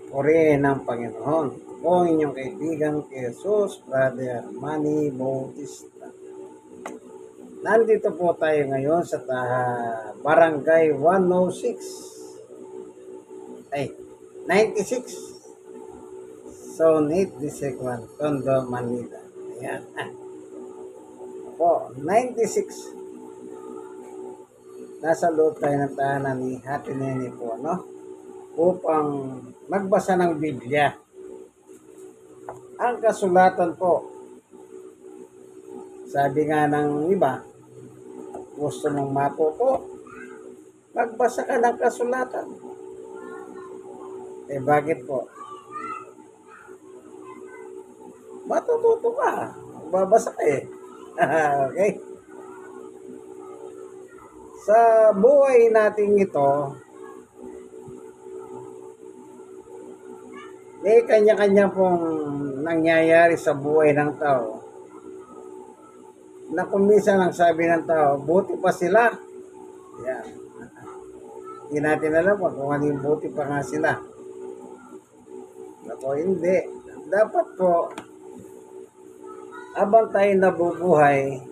Purihin ng Panginoon. Kung inyong kaibigan kay Jesus, Brother Manny Bautista. Nandito po tayo ngayon sa Barangay 106. Ay, 96. Zone 8, District 1, Tondo, Manila. Ayan. Po, 96. Nasa loob tayo ng tahanan ni Hati Nene po, no? Upang magbasa ng Biblia. Ang kasulatan po, sabi nga ng iba, gusto mong matuto, magbasa ka ng kasulatan. Eh bakit po? Matututo ka, magbabasa ka eh. Okay? Sa buhay natin ito, may kanya-kanya pong nangyayari sa buhay ng tao na kung minsan ang sabi ng tao, buti pa sila. Yan. Hindi natin alam kung ano yung buti pa nga sila. Ako hindi. Dapat po, habang tayo nabubuhay,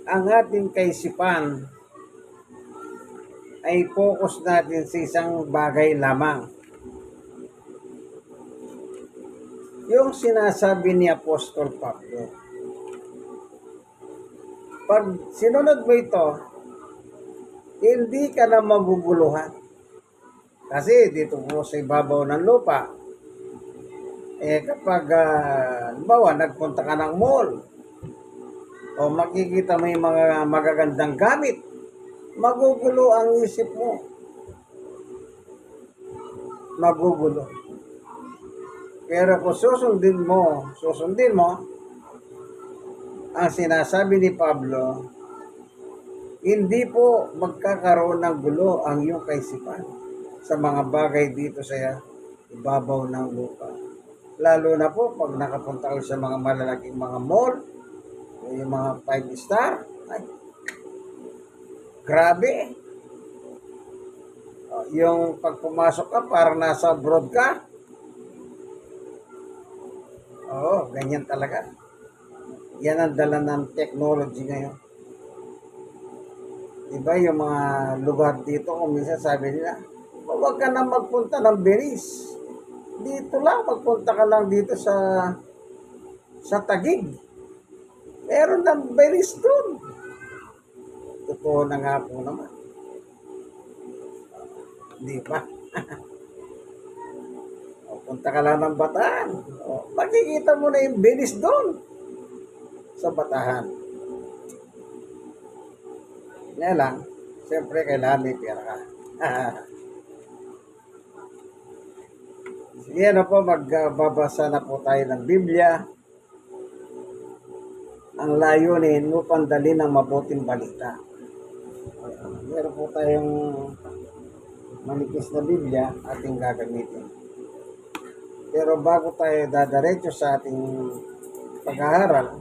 ang ating kaisipan ay focus natin sa isang bagay lamang. Yung sinasabi ni Apostol Pablo. Pag sinunod mo ito, hindi ka na maguguluhan. Kasi dito po sa ibabaw ng lupa, kapag, bawa, nagpunta ka ng mall, o makikita mo yung mga magagandang gamit, magugulo ang isip mo. Magugulo. Pero kung susundin mo ang sinasabi ni Pablo, hindi po magkakaroon ng gulo ang iyong kaisipan sa mga bagay dito sa ibabaw ng lupa. Lalo na po pag nakapunta kayo sa mga malalaking mga mall, yung mga 5-star, ay, grabe. Yung pag pumasok ka, parang nasa abroad ka. Oo, ganyan talaga. Yan ang dala ng technology ngayon. Diba yung mga lugar dito, kung minsan sabi nila, huwag ka na magpunta ng Belize. Dito lang, magpunta ka lang dito sa Taguig. Meron ng Belize doon. Totoo na nga po naman. Di ba? Punta ka lang ng Bataan. Makikita mo na yung Belize doon sa Batahan. Nga lang, siyempre kailangan may pera ka. Sige na po, magbabasa na po tayo ng Biblia. Ang layunin upang dalhin ng mabuting balita. Meron po tayong manipis na Biblia ating gagamitin. Pero bago tayo dadaretso sa ating pag-aaral,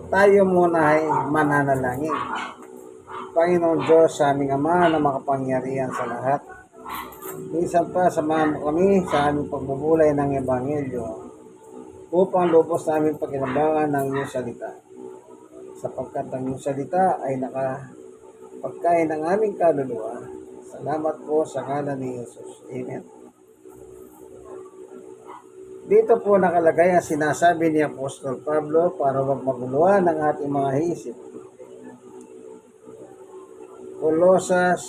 tayo muna ay mananalangin. Panginoon Diyos, sa aming Ama na makapangyarihan sa lahat, minsan pa samahan mo kami sa aming pagbubulay ng Ebanghelyo upang lubos na aming pakinabangan ng iyong salita. Sapagkat ang iyong salita ay nakapagkain ng aming kaluluwa. Salamat po sa ngalan ni Jesus. Amen. Dito po nakalagay ang sinasabi ni Apostol Pablo para wag maguluhan ng ating mga isip. Colosas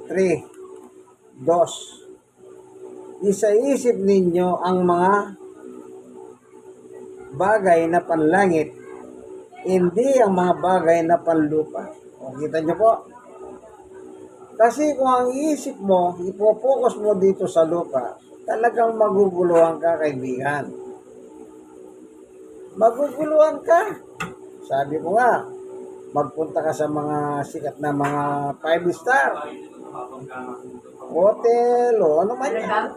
3:2. Isaisip ninyo ang mga bagay na panlangit, hindi ang mga bagay na panlupa. O, kita nyo po? Kasi kung ang isip mo, ipopokus mo dito sa lupa, talagang maguguluhan ka, kaibigan. Maguguluhan ka. Sabi ko nga, magpunta ka sa mga sikat na mga 5-star hotel o ano man yan.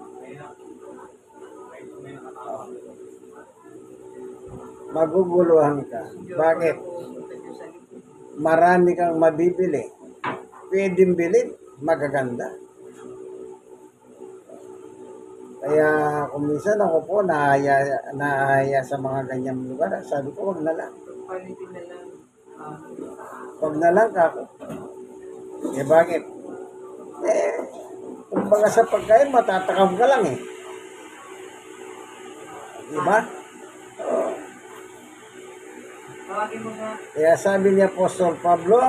Maguguluhan ka. Bakit? Marami kang mabibili. Pwedeng bilhin, magaganda. Kaya kung minsan ako po naaya sa mga ganyang lugar, sabi ko, wag na lang. Palitin na lang. Wag na lang kako. Eh bakit? Eh, kumbaga sa pagkain, matatakam ka lang eh. Diba? Tawagin mo nga. Kaya sabi ni Apostol Pablo,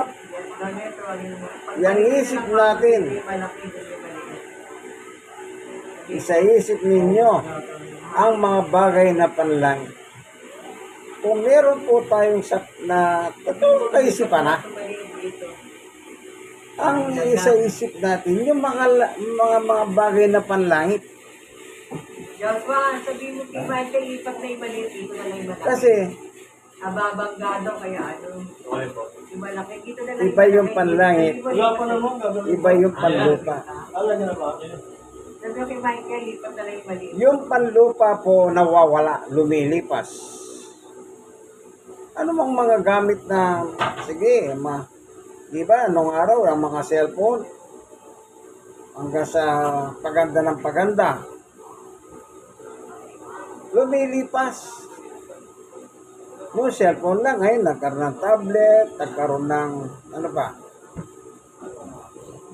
Ganyan, tawagin mo. yang isip natin, Malaki, hindi maliit. isaisip ninyo ang mga bagay na panlangit. Kung meron po tayong na totoong kaisipan na, ang isa-isip natin yung mga bagay na panlangit. Joshua, sabihin mo kay Michael, lipat na yung maliit, dito na lang yung malaki. Kasi Ababanggado, kaya ano, yung malaki, dito na lang iba yung panlangit, Wala pa naman, gagawin. iba yung panlupa. Alam niyo na ba? Sabi mo kay Michael, lipat na lang yung maliit. Yung panlupa po nawawala, lumilipas. Ano mang mga gamit na, sige, di ba, nung araw, ang mga cellphone, hanggang sa paganda ng paganda, lumilipas. Noong cellphone lang, ngayon, nagkaroon ng tablet, nagkaroon ng, ano pa,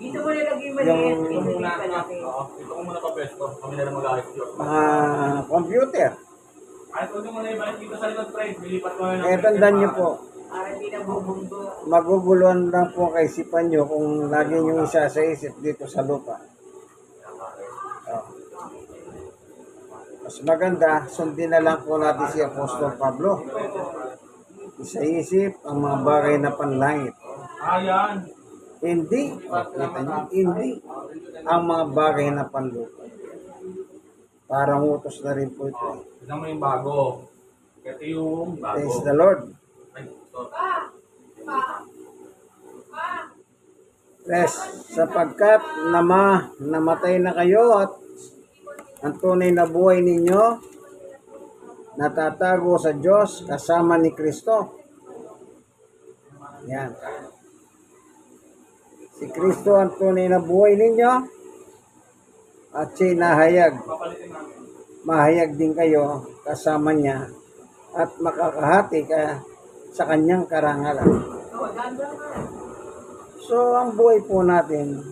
Dito mo nilagay yung maliit, Yung- dito yung malaki. Ito ko muna pa pesto. Kami na lang mag-ayos yun. mga computer. Kahit huwag mo na ibalik dito sa likod, Fred. Lilipat mo na Eh, tandaan nyo po, Para hindi na bubunggo. maguguluhan lang po ang kaisipan nyo kung lagi nyo isa sa isip dito sa lupa. Oh. Mas maganda, sundin na lang po natin si Apostol Pablo. Isa-isip ang mga bagay na panlangit. Ayan. Hindi, kita nyo, hindi ang mga bagay na panlupa. Parang utos na rin po ito. Tignan mo yung bago. Ito yung bago. Praise the Lord. Ay, ito. Yes, sapagkat namatay na kayo at ang tunay na buhay ninyo natatago sa Diyos kasama ni Kristo. Yan. Si Kristo ang tunay na buhay ninyo at siya nahayag. Papalitin namin. Mahayag din kayo kasama niya at makakahati ka sa kanyang karangalan. Oh, ganda nga. So, ang buhay po natin,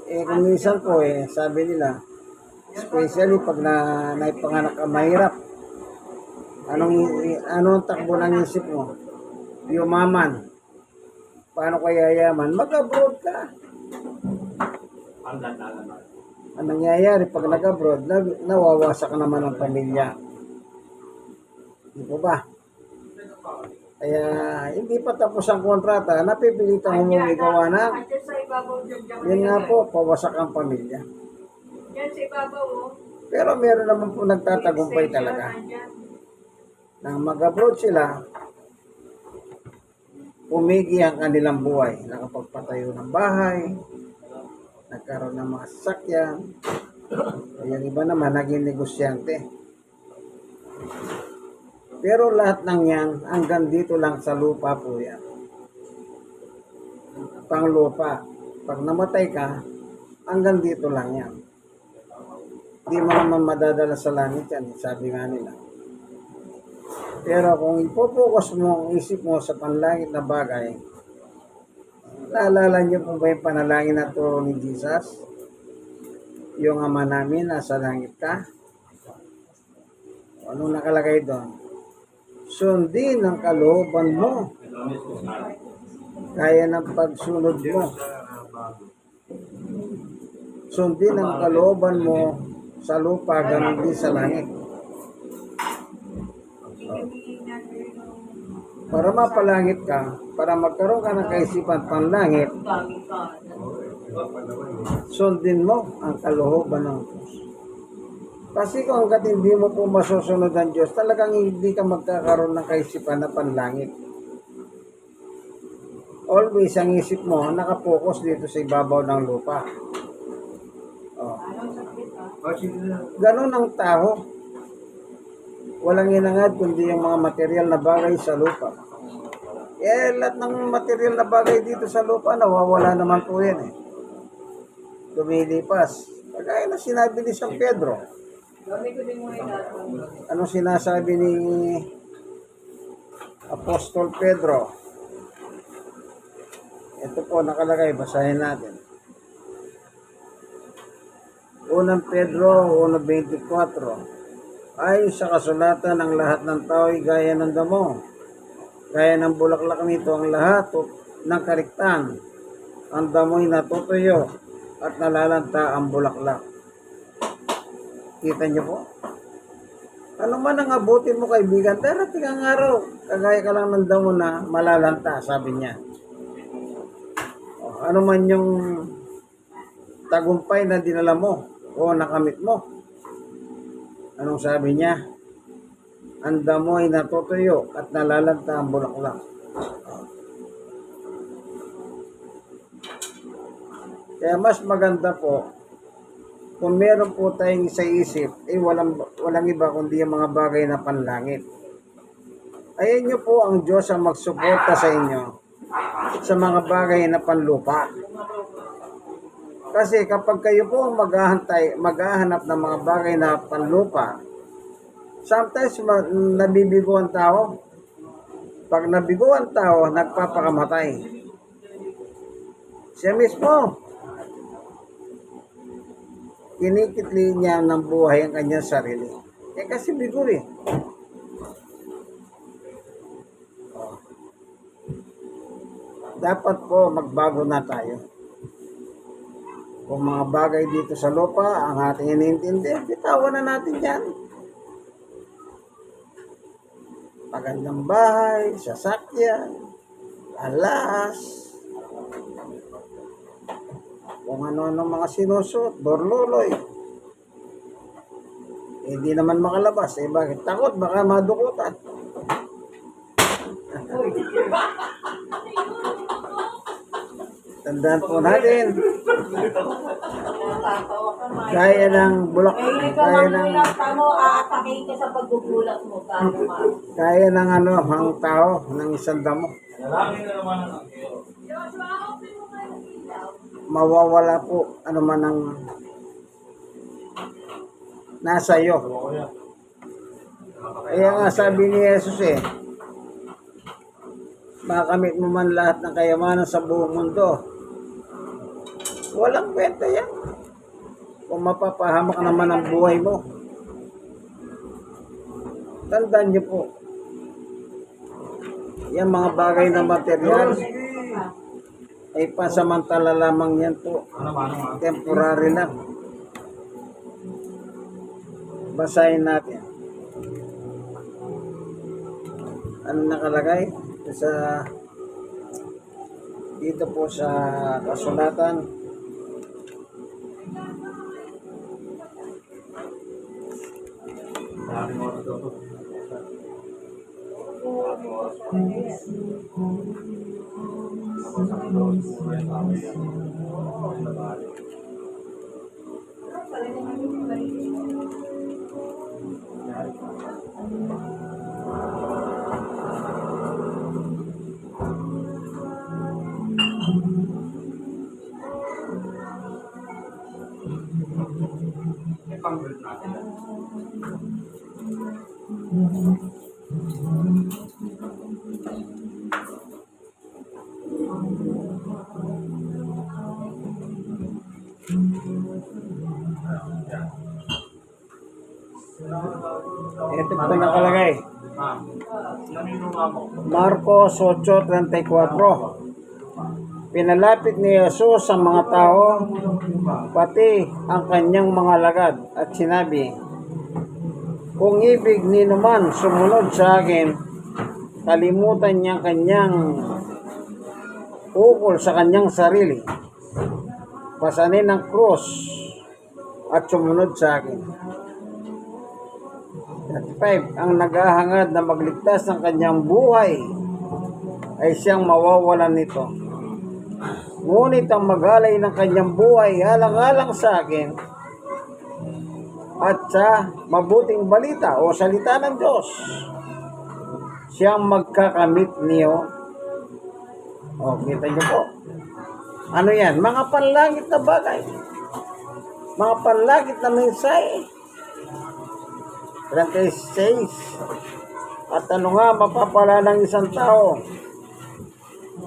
kung minsan po sabi nila, especially pag naipanganak ka mahirap, anong takbo ng isip mo? Yumaman. Paano kaya yaman? Mag-abroad ka. Ang ganda naman. Ang nangyayari pag nag-abroad, nawawasak naman ang pamilya. Di po ba? Kaya hindi pa tapos ang kontrata, napipilitang umuwi gawa na. Andiyan sa ibabaw dyan. Yun nga po, pawasak ang pamilya. Diyan sa ibabaw, oh. Pero meron naman po nagtatagumpay talaga. Andyan. Nang mag-abroad sila, umigi ang kanilang buhay. Nakapagpatayo ng bahay, nagkaroon ng mga sasakyan. Yung iba naman, naging negosyante. Pero lahat ng yan, hanggang dito lang sa lupa po yan. Panglupa. Pag namatay ka, hanggang dito lang yan. Hindi mo naman madadala sa langit yan, sabi nga nila. Pero kung ipopokus mo ang isip mo sa panlangit na bagay, naalala niyo po ba yung panalangin na turo ni Jesus? Yung Ama namin, nasa langit ka? Anong nakalagay doon? Sundin ang kalooban mo. Kaya ng pagsunod mo. Sundin ang kalooban mo sa lupa, ganun din sa langit. Para mapalangit ka, para magkaroon ka ng kaisipan panlangit, Dami ka. sundin mo ang kalooban ng Diyos. Kasi kung hanggat hindi mo po masusunod ang Diyos, talagang hindi ka magkakaroon ng kaisipan na panlangit. Always ang isip mo nakapokus dito sa ibabaw ng lupa. Oh. Anong sakit, ha? Ganon ang tao. Walang inangad kundi yung mga material na bagay sa lupa. Lahat ng material na bagay dito sa lupa, nawawala naman po yan eh. Lumilipas. Pag Kagaya na sinabi ni San Pedro. Dami ko din mo yung Ano sinasabi ni Apostol Pedro? Ito po nakalagay, basahin natin. Unang Pedro 1:24. Ay sa kasulatan ng lahat ng tao ay gaya ng damo. Gaya ng bulaklak nito ang lahat ng kariktan. Ang damo'y natutuyo at nalalanta ang bulaklak. Kita niyo po? Ano man ang abutin mo kaibigan, darating ang araw. Kagaya ka lang ng damo na malalanta, sabi niya. O, ano man yung tagumpay na dinala mo o nakamit mo. Anong sabi niya? Ang damo'y natutuyo at nalalanta ang bulaklak. Kaya mas maganda po kung meron po tayong sa isip, walang iba kundi yung mga bagay na panlangit. Ayan nyo po ang Diyos ang magsuporta sa inyo sa mga bagay na panlupa. Kasi kapag kayo po maghahanap ng mga bagay na panlupa, sometimes nabibigo ang tao. Pag nabigo ang tao, nagpapakamatay. Siya mismo, kinikitli niya ng buhay ang kanyang sarili. Kasi bigo eh. Dapat po magbago na tayo. Kung mga bagay dito sa lupa ang ating inintindi, bitawan na natin yan. Magandang bahay, sasakyan, alas, kung ano-ano mga sinusuot, dorloloy. Hindi naman makalabas. Bakit? Takot, baka madukutan. Tandaan po natin. Gaya ng bulak. Gaya ng aatakin ka sa pagbubulat mo. Gaya ng ang tao, ng isang damo. Nalangin na naman ang Diyos. Mawawala po ano man ang nasa iyo. Kaya nga sabi ni Jesus makamit mo man lahat ng kayamanan sa buong mundo, walang kwenta yan kung mapapahamak naman ang buhay mo. Tandaan niyo po, yung mga bagay na material ay pasamantala lamang yan po. Temporary lang. Basahin natin. Ano nakalagay? Dito po sa kasulatan. Ito po nakalagay. Marcos 8:34. Pinalapit ni Jesus ang mga tao, pati ang kanyang mga lagad, at sinabi, kung ibig ni numan sumunod sa akin, kalimutan niya kanyang ukol sa kanyang sarili, pasanin ang krus, at sumunod sa akin. 5. Ang naghahangad na magligtas ng kanyang buhay ay siyang mawawalan nito. Ngunit ang maghalay ng kanyang buhay alang-alang sa akin at sa mabuting balita o salita ng Diyos, siyang magkakamit niyo. O, kita niyo po. Ano yan? Mga panlangit na bagay. Mga panlangit na mensahe. 36. At ano nga mapapala ng isang tao?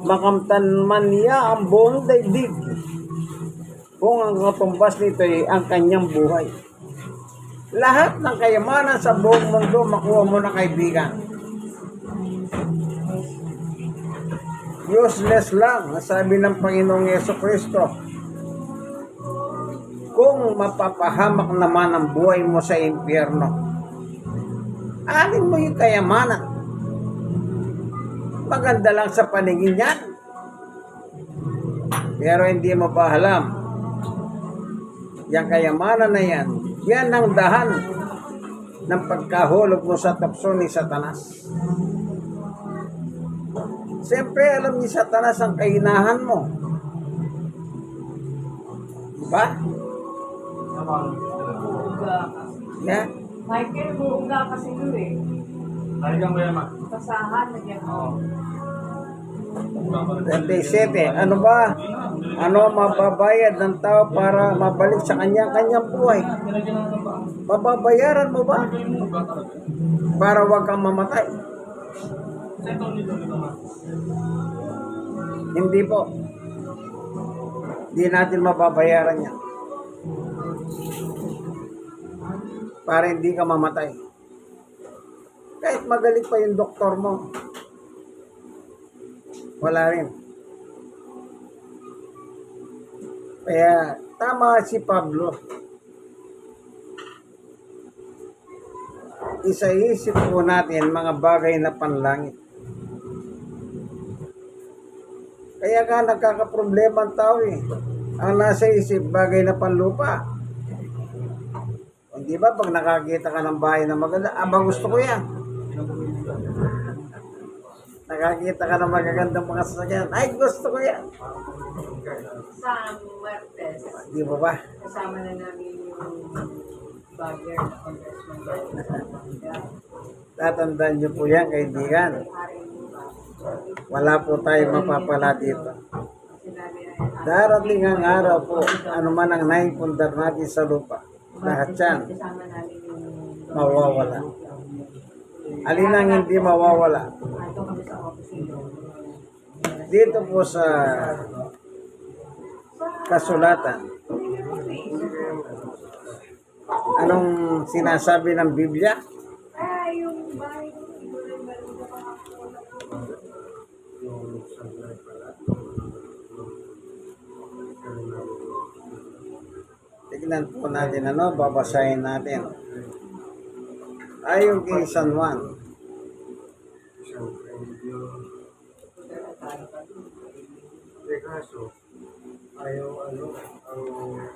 Makamtan man niya ang buong daigdig kung ang katumbas nito ay ang kanyang buhay. Lahat ng kayamanan sa buong mundo makuha mo na, kaibigan. Useless lang, sabi ng Panginoong Yesu-Kristo. Kung mapapahamak naman ang buhay mo sa impyerno, alin mo yung kayamanan? Maganda lang sa paningin yan. Pero hindi mo pa alam, yung kayamanan na yan, yan ang dahan ng pagkahulog mo sa tapso ni Satanas. Siyempre, alam ni Satanas ang kahinahan mo. Diba? Buuga. Yeah. Michael, buuga kasi yun eh. Talagang mayaman. Kasahan na yan. Oo. 37. Ano ba? Ano mababayad ng tao para mabalik sa kanyang buhay? Nilagyan naman ng bang. Mababayaran mo ba? Nilagyan mo ba talaga? Para wag kang mamatay? Ito nito na. Hindi po. Hindi natin mababayaran yan. Para hindi ka mamatay. Kahit magaling pa yung doktor mo, wala rin. Kaya tama si Pablo. Isa-isip po natin mga bagay na panlangit. Kaya ka nagkakaproblema ang tao eh. Ang nasa isip, bagay na panlupa. Hindi ba pag nakakita ka ng bahay na maganda, aba gusto ko yan. Nakakita ka ng magagandang mga sasakyan, ay gusto ko yan. Sa Martes, Di ba ba? kasama na namin yung bagger na congressman dahil sa Pampanga. Tatandaan niyo po yan, kaibigan. Wala po tayong mapapala dito. Sinabi na Darating ang araw po, ano man ang naipundar natin sa lupa, lahat yan kasama namin yung mawawala. Alin ang hindi mawawala? ito kami sa office. Dito po sa kasulatan, anong sinasabi ng Biblia? Ay, yung bahay ko. Tignan po natin babasahin natin. Ayon kay San Juan,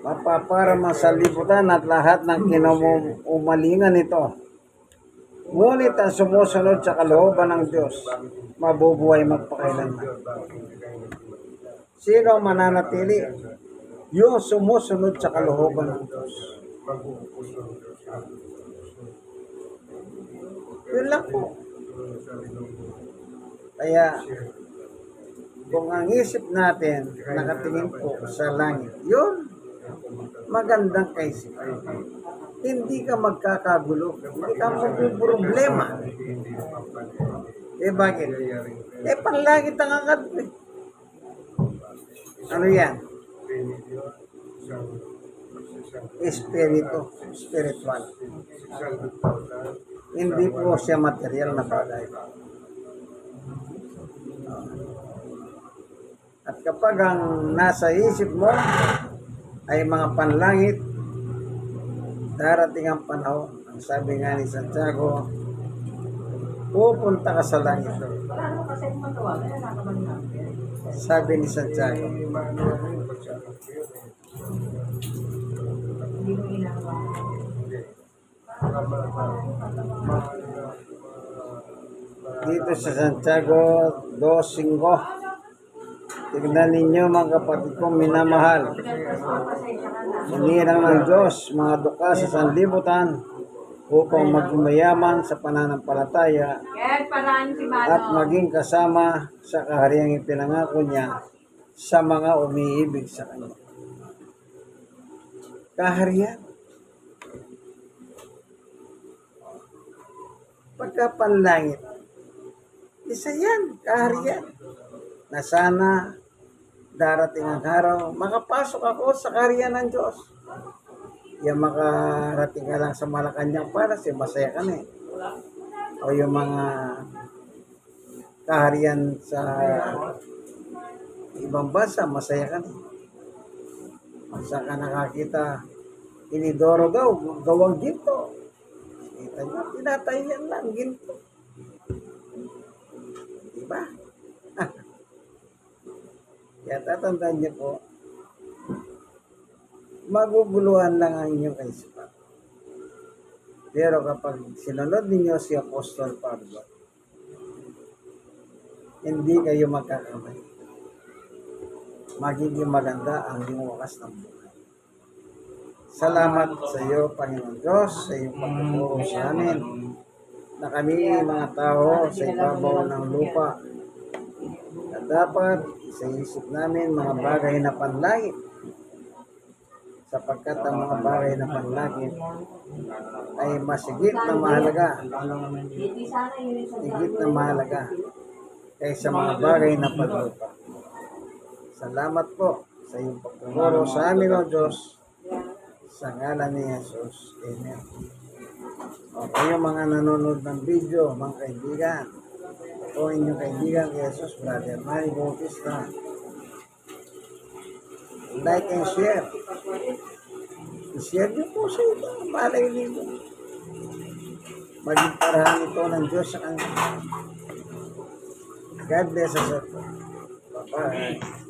mapaparama sa libutan at lahat ng kinaumalingan nito. Ngunit ang sumusunod sa kalooban ng Diyos, mabubuhay magpakailanman. Sino ang mananatili? Yung sumusunod sa kalooban ng Diyos. Yun lang po. Kaya, kung ang isip natin nakatingin po sa langit, yun, magandang kaisipan. Hindi ka magkakagulo, hindi ka magpuproblema. Eh bakit? Eh panlangit ang angkat mo eh. Ano yan? Espiritu, spiritual. Hindi po siya material na bagay. At kapag ang nasa isip mo ay mga panlangit, darating ang panahon, ang sabi nga ni Santiago, pupunta ka sa langit. Wala naman kasi kung matawagan, nakakaman namin. Sabi ni Santiago. Hindi mo ginagawa. Dito sa Santiago 2:5. Tignan ninyo mga kapatid kong minamahal. Hinirang ng Diyos mga duka sa sanlibutan upang magmayaman sa pananampalataya Kaya paraan si at Mano. maging kasama sa kahariang ipinangako niya sa mga umiibig sa Kanya. kaharian. Pagkapanlangit, isa yan, kaharian. Na sana darating ang araw, makapasok ako sa kaharian ng Diyos. Yung makarating ka lang sa Malacanang para masaya ka na eh. O yung mga kaharian sa ibang bansa, masaya ka na eh. Saan ka nakakita, inidoro daw, gawang ginto. Kita nyo, tinatayan lang, ginto. Diba? Kaya tatandaan niyo po, maguguluhan lang ang inyong kaisipan. Pero kapag sinunod ninyo si Apostol Pablo, hindi kayo magkakamay. Magiging maganda ang inyong wakas ng buhay. Salamat sa iyo, Panginoon Diyos, sa iyong pagtuturo sa amin, na kami mga tao sa ibabaw ng lupa, na dapat sa isip namin mga bagay na panlangit, sapagkat ang mga bagay na panlangit ay masigit na mahalaga, higit na mahalaga kaysa mga bagay na panlupa. Salamat po sa iyong pagtuturo sa amin, O Diyos, sa ngalan ni Jesus. Amen. O kayo mga nanonood ng video, mga kaibigan, o inyong kaibigan kay Jesus, Brother Manny Bautista, like and share. I-share niyo po sa ito. Malay niyo. Maging parahan ito ng Diyos sa kanila. God bless us all. Bye-bye.